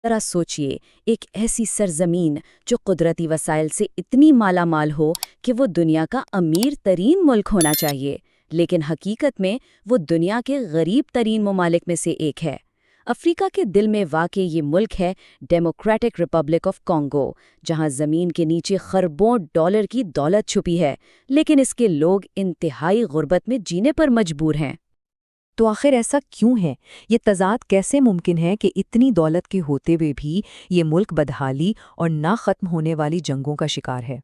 ذرا سوچئے، ایک ایسی سرزمین جو قدرتی وسائل سے اتنی مالا مال ہو کہ وہ دنیا کا امیر ترین ملک ہونا چاہیے، لیکن حقیقت میں وہ دنیا کے غریب ترین ممالک میں سے ایک ہے۔ افریقہ کے دل میں واقع یہ ملک ہے ڈیموکریٹک ریپبلک آف کانگو، جہاں زمین کے نیچے خربوں ڈالر کی دولت چھپی ہے، لیکن اس کے لوگ انتہائی غربت میں جینے پر مجبور ہیں۔ تو آخر ایسا کیوں ہے؟ یہ تضاد کیسے ممکن ہے کہ اتنی دولت کے ہوتے ہوئے بھی یہ ملک بدحالی اور نہ ختم ہونے والی جنگوں کا شکار ہے؟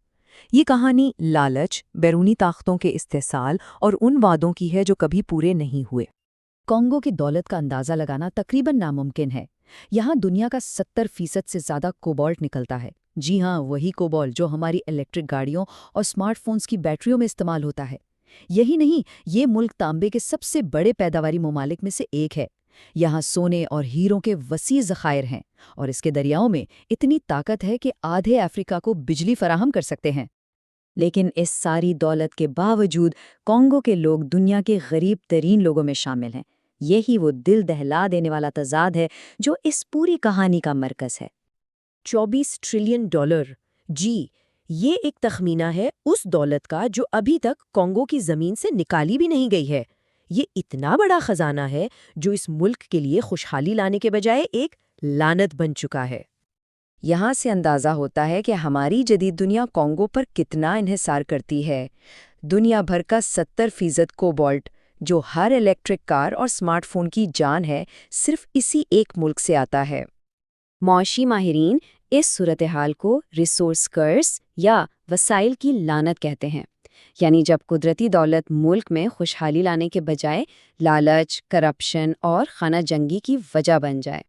یہ کہانی لالچ، بیرونی طاقتوں کے استحصال اور ان وعدوں کی ہے جو کبھی پورے نہیں ہوئے۔ کانگو کی دولت کا اندازہ لگانا تقریباً ناممکن ہے۔ یہاں دنیا کا 70% سے زیادہ کوبالٹ نکلتا ہے۔ جی ہاں، وہی کوبالٹ جو ہماری الیکٹرک گاڑیوں اور سمارٹ فونز کی بیٹریوں میں استعمال ہوتا ہے۔ یہی نہیں، یہ ملک تانبے کے سب سے بڑے پیداواری ممالک میں سے ایک ہے۔ یہاں سونے اور ہیروں کے وسیع ذخائر ہیں، اور اس کے دریاؤں میں اتنی طاقت ہے کہ آدھے افریقہ کو بجلی فراہم کر سکتے ہیں۔ لیکن اس ساری دولت کے باوجود کانگو کے لوگ دنیا کے غریب ترین لوگوں میں شامل ہیں۔ یہی وہ دل دہلا دینے والا تضاد ہے جو اس پوری کہانی کا مرکز ہے۔ 24 ٹریلین ڈالر، جی، یہ ایک تخمینہ ہے اس دولت کا جو ابھی تک کانگو کی زمین سے نکالی بھی نہیں گئی ہے۔ یہ اتنا بڑا خزانہ ہے جو اس ملک کے لیے خوشحالی لانے کے بجائے ایک لعنت بن چکا ہے۔ یہاں سے اندازہ ہوتا ہے کہ ہماری جدید دنیا کانگو پر کتنا انحصار کرتی ہے۔ دنیا بھر کا 70% کوبالٹ، جو ہر الیکٹرک کار اور سمارٹ فون کی جان ہے، صرف اسی ایک ملک سے آتا ہے۔ معاشی ماہرین اس صورتحال کو ریسورس کرس یا وسائل کی لعنت کہتے ہیں، یعنی جب قدرتی دولت ملک میں خوشحالی لانے کے بجائے لالچ، کرپشن اور خانہ جنگی کی وجہ بن جائے۔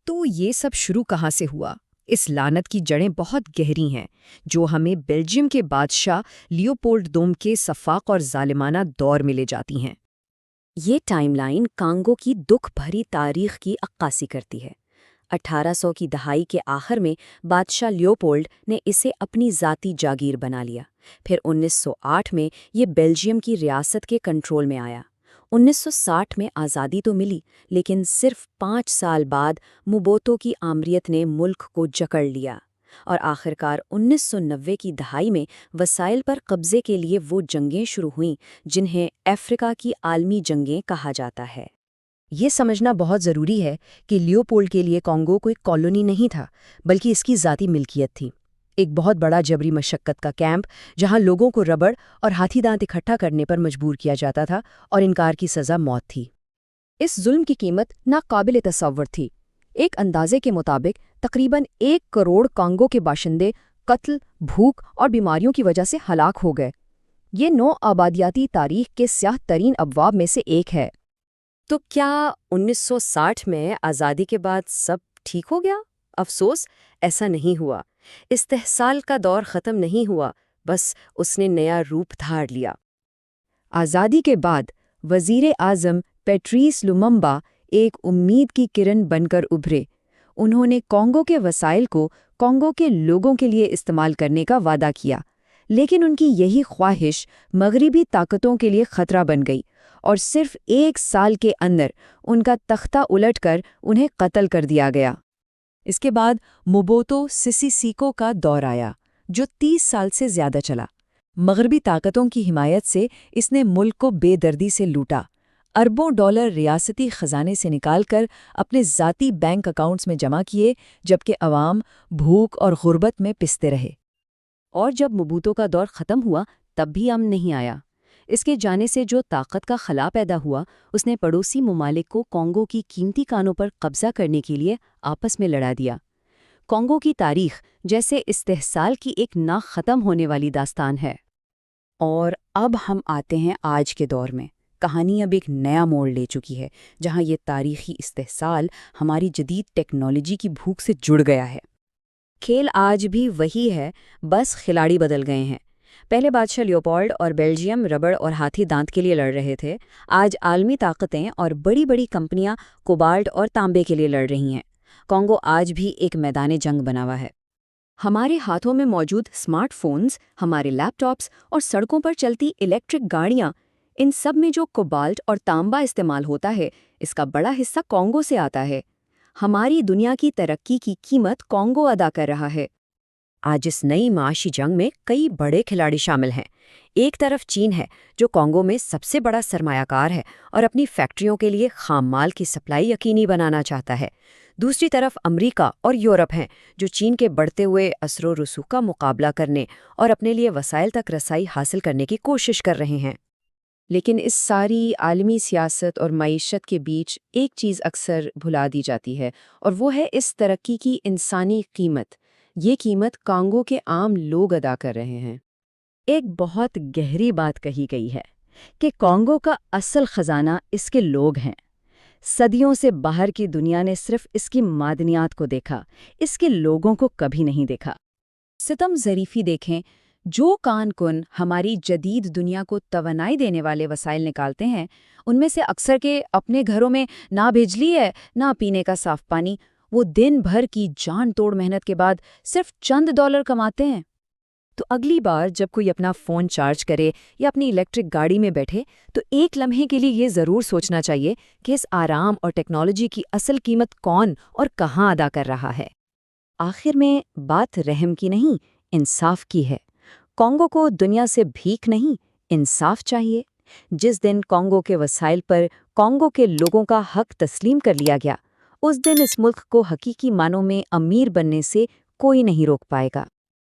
تو یہ سب شروع کہاں سے ہوا؟ اس لعنت کی جڑیں بہت گہری ہیں، جو ہمیں بیلجیم کے بادشاہ لیوپولڈ دوم کے سفاق اور ظالمانہ دور میں لے جاتی ہیں۔ یہ ٹائم لائن کانگو کی دکھ بھری تاریخ کی عکاسی کرتی ہے۔ 1800 کی دہائی کے آخر میں بادشاہ لیوپولڈ نے اسے اپنی ذاتی جاگیر بنا لیا۔ پھر 1908 میں یہ بیلجیم کی ریاست کے کنٹرول میں آیا۔ 1960 میں آزادی تو ملی، لیکن صرف 5 سال بعد موبوتو کی آمریت نے ملک کو جکڑ لیا، اور آخرکار 1990 کی دہائی میں وسائل پر قبضے کے لیے وہ جنگیں شروع ہوئیں جنہیں افریقہ کی عالمی جنگیں کہا جاتا ہے۔ یہ سمجھنا بہت ضروری ہے کہ لیوپولڈ کے لیے کانگو کوئی کالونی نہیں تھا، بلکہ اس کی ذاتی ملکیت تھی، ایک بہت بڑا جبری مشقت کا کیمپ جہاں لوگوں کو ربڑ اور ہاتھی دانت اکٹھا کرنے پر مجبور کیا جاتا تھا، اور انکار کی سزا موت تھی۔ اس ظلم کی قیمت ناقابل تصور تھی۔ ایک اندازے کے مطابق تقریباً 1 کروڑ کانگو کے باشندے قتل، بھوک اور بیماریوں کی وجہ سے ہلاک ہو گئے۔ یہ نو آبادیاتی تاریخ کے سیاہ ترین ابواب میں سے ایک ہے۔ تو کیا 1960 میں آزادی کے بعد سب ٹھیک ہو گیا؟ افسوس، ایسا نہیں ہوا۔ استحصال کا دور ختم نہیں ہوا، بس اس نے نیا روپ دھار لیا۔ آزادی کے بعد وزیر اعظم پیٹریس لوممبا ایک امید کی کرن بن کر ابھرے۔ انہوں نے کانگو کے وسائل کو کانگو کے لوگوں کے لیے استعمال کرنے کا وعدہ کیا، لیکن ان کی یہی خواہش مغربی طاقتوں کے لیے خطرہ بن گئی، اور صرف 1 سال کے اندر ان کا تختہ الٹ کر انہیں قتل کر دیا گیا۔ اس کے بعد موبوتو سیسے سیکو کا دور آیا، جو 30 سال سے زیادہ چلا۔ مغربی طاقتوں کی حمایت سے اس نے ملک کو بے دردی سے لوٹا، اربوں ڈالر ریاستی خزانے سے نکال کر اپنے ذاتی بینک اکاؤنٹس میں جمع کیے، جبکہ عوام بھوک اور غربت میں پستے رہے۔ اور جب موبوتو کا دور ختم ہوا، تب بھی امن نہیں آیا۔ اس کے جانے سے جو طاقت کا خلا پیدا ہوا، اس نے پڑوسی ممالک کو کانگو کی قیمتی کانوں پر قبضہ کرنے کے لیے آپس میں لڑا دیا۔ کانگو کی تاریخ جیسے استحصال کی ایک نہ ختم ہونے والی داستان ہے۔ اور اب ہم آتے ہیں آج کے دور میں۔ کہانی اب ایک نیا موڑ لے چکی ہے، جہاں یہ تاریخی استحصال ہماری جدید ٹیکنالوجی کی بھوک سے جڑ گیا ہے۔ کھیل آج بھی وہی ہے، بس کھلاڑی بدل گئے ہیں۔ پہلے بادشاہ لیوپولڈ اور بیلجیم ربڑ اور ہاتھی دانت کے لیے لڑ رہے تھے، آج عالمی طاقتیں اور بڑی بڑی کمپنیاں کوبالٹ اور تانبے کے لیے لڑ رہی ہیں۔ کانگو آج بھی ایک میدان جنگ بنا ہوا ہے۔ ہمارے ہاتھوں میں موجود سمارٹ فونز، ہمارے لیپ ٹاپس اور سڑکوں پر چلتی الیکٹرک گاڑیاں، ان سب میں جو کوبالٹ اور تانبا استعمال ہوتا ہے، اس کا بڑا حصہ کانگو سے آتا ہے۔ ہماری دنیا کی ترقی کی قیمت کانگو ادا کر رہا ہے۔ آج اس نئی معاشی جنگ میں کئی بڑے کھلاڑی شامل ہیں۔ ایک طرف چین ہے جو کانگو میں سب سے بڑا سرمایہ کار ہے اور اپنی فیکٹریوں کے لیے خام مال کی سپلائی یقینی بنانا چاہتا ہے۔ دوسری طرف امریکہ اور یورپ ہیں جو چین کے بڑھتے ہوئے اثر و رسوخ کا مقابلہ کرنے اور اپنے لیے وسائل تک رسائی حاصل کرنے کی کوشش کر رہے ہیں۔ لیکن اس ساری عالمی سیاست اور معیشت کے بیچ ایک چیز اکثر بھلا دی جاتی ہے، اور وہ ہے اس ترقی کی انسانی قیمت۔ یہ قیمت کانگو کے عام لوگ ادا کر رہے ہیں۔ ایک بہت گہری بات کہی گئی ہے کہ کانگو کا اصل خزانہ اس کے لوگ ہیں۔ صدیوں سے باہر کی دنیا نے صرف اس کی معدنیات کو دیکھا، اس کے لوگوں کو کبھی نہیں دیکھا۔ ستم ظریفی دیکھیں، جو کان کن ہماری جدید دنیا کو توانائی دینے والے وسائل نکالتے ہیں، ان میں سے اکثر کے اپنے گھروں میں نہ بجلی ہے نہ پینے کا صاف پانی، وہ دن بھر کی جان توڑ محنت کے بعد صرف چند ڈالر کماتے ہیں۔ تو اگلی بار جب کوئی اپنا فون چارج کرے یا اپنی الیکٹرک گاڑی میں بیٹھے تو ایک لمحے کے لیے یہ ضرور سوچنا چاہیے کہ اس آرام اور ٹیکنالوجی کی اصل قیمت کون اور کہاں ادا کر رہا ہے۔ آخر میں بات رحم کی نہیں، انصاف کی ہے۔ کانگو کو دنیا سے بھیک نہیں، انصاف چاہیے۔ جس دن کانگو کے وسائل پر کانگو کے لوگوں کا حق تسلیم کر لیا گیا، اس دن اس ملک کو حقیقی معنوں میں امیر بننے سے کوئی نہیں روک پائے گا۔